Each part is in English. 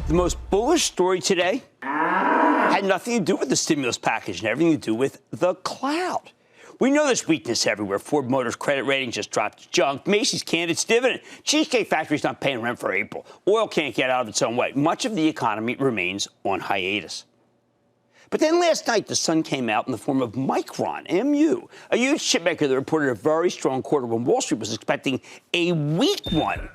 The most bullish story today had nothing to do with the stimulus package and everything to do with the cloud. We know there's weakness everywhere. Ford Motors credit rating just dropped to junk. Macy's canned its dividend. Cheesecake Factory's not paying rent for April. Oil can't get out of its own way. Much of the economy remains on hiatus. But then last night, the sun came out in the form of Micron, MU, a huge chipmaker that reported a very strong quarter when Wall Street was expecting a weak one.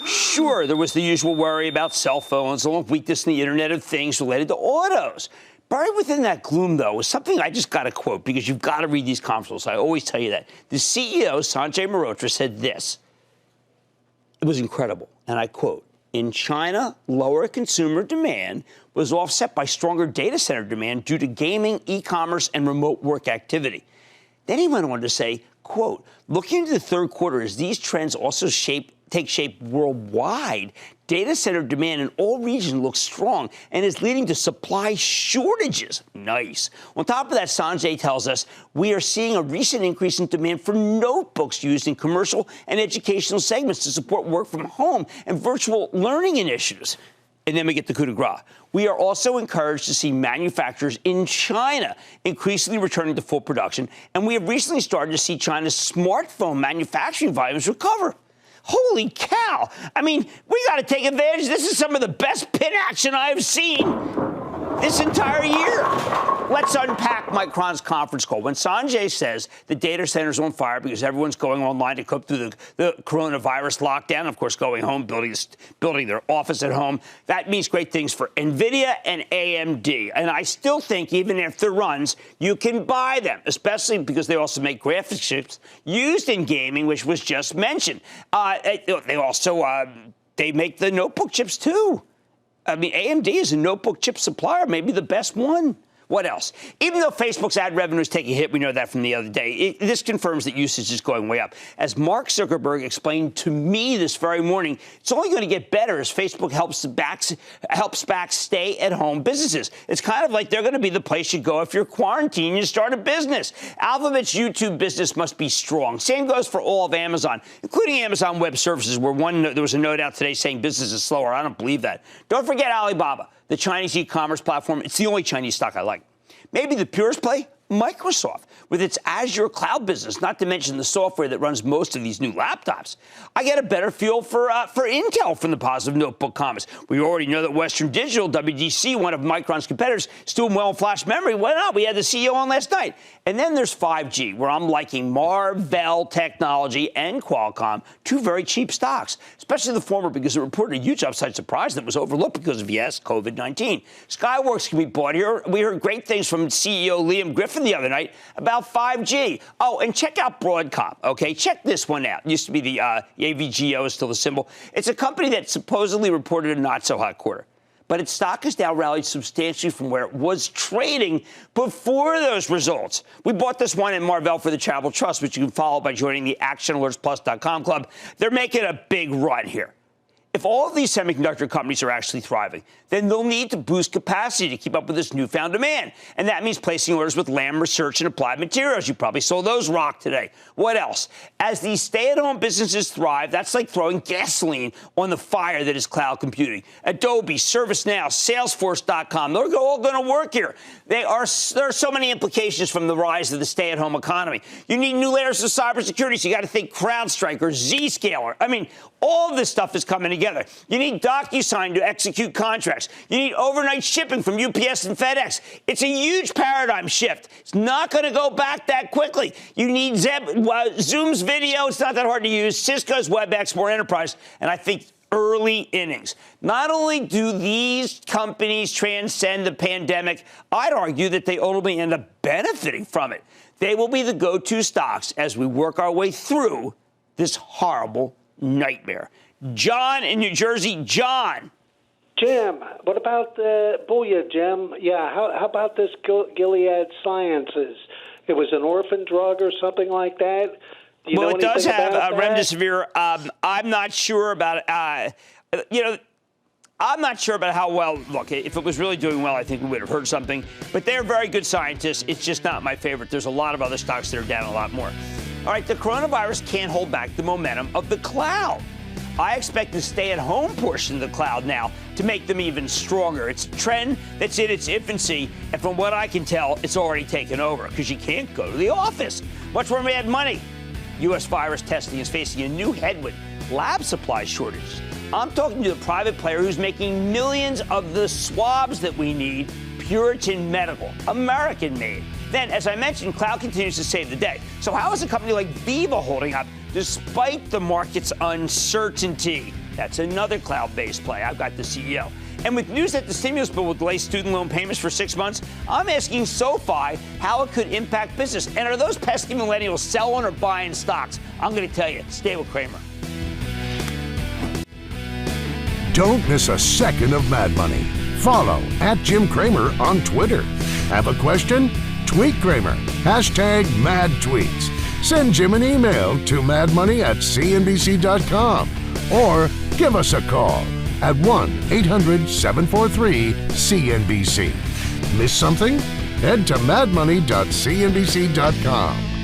Sure, there was the usual worry about cell phones, along with weakness in the Internet of Things related to autos. Buried within that gloom, though, was something I just got to quote, because you've got to read these conference calls. I always tell you that. The CEO, Sanjay Mehrotra, said this. It was incredible, and I quote, "In China, lower consumer demand was offset by stronger data center demand due to gaming, e-commerce, and remote work activity." Then he went on to say, quote, "Looking into the third quarter, as these trends also take shape worldwide, data center demand in all regions looks strong and is leading to supply shortages." Nice. On top of that, Sanjay tells us we are seeing a recent increase in demand for notebooks used in commercial and educational segments to support work from home and virtual learning initiatives. And then we get the coup de grace. We are also encouraged to see manufacturers in China increasingly returning to full production, and we have recently started to see China's smartphone manufacturing volumes recover. Holy cow! I mean, we got to take advantage. This is some of the best pin action I've seen this entire year. Let's unpack Micron's conference call. When Sanjay says the data center's on fire because everyone's going online to cope through the coronavirus lockdown, of course, going home, building their office at home, that means great things for NVIDIA and AMD. And I still think even if there runs, you can buy them, especially because they also make graphics chips used in gaming, which was just mentioned. They also they make the notebook chips, too. I mean, AMD is a notebook chip supplier, maybe the best one. What else? Even though Facebook's ad revenue is taking a hit, we know that from the other day, this confirms that usage is going way up. As Mark Zuckerberg explained to me this very morning, it's only going to get better as Facebook helps back stay-at-home businesses. It's kind of like they're going to be the place you go if you're quarantined and you start a business. Alphabet's YouTube business must be strong. Same goes for all of Amazon, including Amazon Web Services, where there was a note out today saying business is slower. I don't believe that. Don't forget Alibaba, the Chinese e-commerce platform. It's the only Chinese stock I like. Maybe the purest play? Microsoft, with its Azure cloud business, not to mention the software that runs most of these new laptops. I get a better feel for Intel from the positive notebook comments. We already know that Western Digital, WDC, one of Micron's competitors, is doing well in flash memory. Why not? We had the CEO on last night. And then there's 5G, where I'm liking Marvell Technology and Qualcomm, two very cheap stocks, especially the former because it reported a huge upside surprise that was overlooked because of, yes, COVID-19. Skyworks can be bought here. We heard great things from CEO Liam Griffin the other night about 5G. Oh, and check out Broadcom, okay? Check this one out. It used to be the AVGO is still the symbol. It's a company that supposedly reported a not-so-hot quarter. But its stock has now rallied substantially from where it was trading before those results. We bought this one in Marvell for the Charitable Trust, which you can follow by joining the ActionAlertsPlus.com club. They're making a big run here. If all of these semiconductor companies are actually thriving, then they'll need to boost capacity to keep up with this newfound demand. And that means placing orders with Lam Research and Applied Materials. You probably saw those rock today. What else? As these stay-at-home businesses thrive, that's like throwing gasoline on the fire that is cloud computing. Adobe, ServiceNow, Salesforce.com, they're all going to work here. There are so many implications from the rise of the stay-at-home economy. You need new layers of cybersecurity, so you got to think CrowdStrike or Zscaler. I mean, all of this stuff is coming together. You need DocuSign to execute contracts. You need overnight shipping from UPS and FedEx. It's a huge paradigm shift. It's not going to go back that quickly. You need Zoom's video. It's not that hard to use. Cisco's WebEx, more enterprise. And I think early innings. Not only do these companies transcend the pandemic, I'd argue that they ultimately end up benefiting from it. They will be the go-to stocks as we work our way through this horrible nightmare. John in New Jersey. John. Jim, what about Booyah, Jim? Yeah, how about this Gilead Sciences? It was an orphan drug or something like that? Do you know it does have remdesivir. I'm not sure about I'm not sure about how well. Look, if it was really doing well, I think we would have heard something. But they're very good scientists. It's just not my favorite. There's a lot of other stocks that are down a lot more. All right, the coronavirus can't hold back the momentum of the cloud. I expect the stay-at-home portion of the cloud now to make them even stronger. It's a trend that's in its infancy, and from what I can tell, it's already taken over because you can't go to the office. Much more Mad Money. U.S. virus testing is facing a new headwind, lab supply shortages. I'm talking to the private player who's making millions of the swabs that we need, Puritan Medical, American-made. Then, as I mentioned, cloud continues to save the day. So how is a company like Viva holding up despite the market's uncertainty? That's another cloud-based play. I've got the CEO. And with news that the stimulus bill will delay student loan payments for 6 months, I'm asking SoFi how it could impact business. And are those pesky millennials selling or buying stocks? I'm going to tell you. Stay with Cramer. Don't miss a second of Mad Money. Follow @Jim Cramer on Twitter. Have a question? Tweet Cramer. #MadTweets. Send Jim an email to madmoney@cnbc.com or give us a call at 1-800-743-CNBC. Miss something? Head to madmoney.cnbc.com.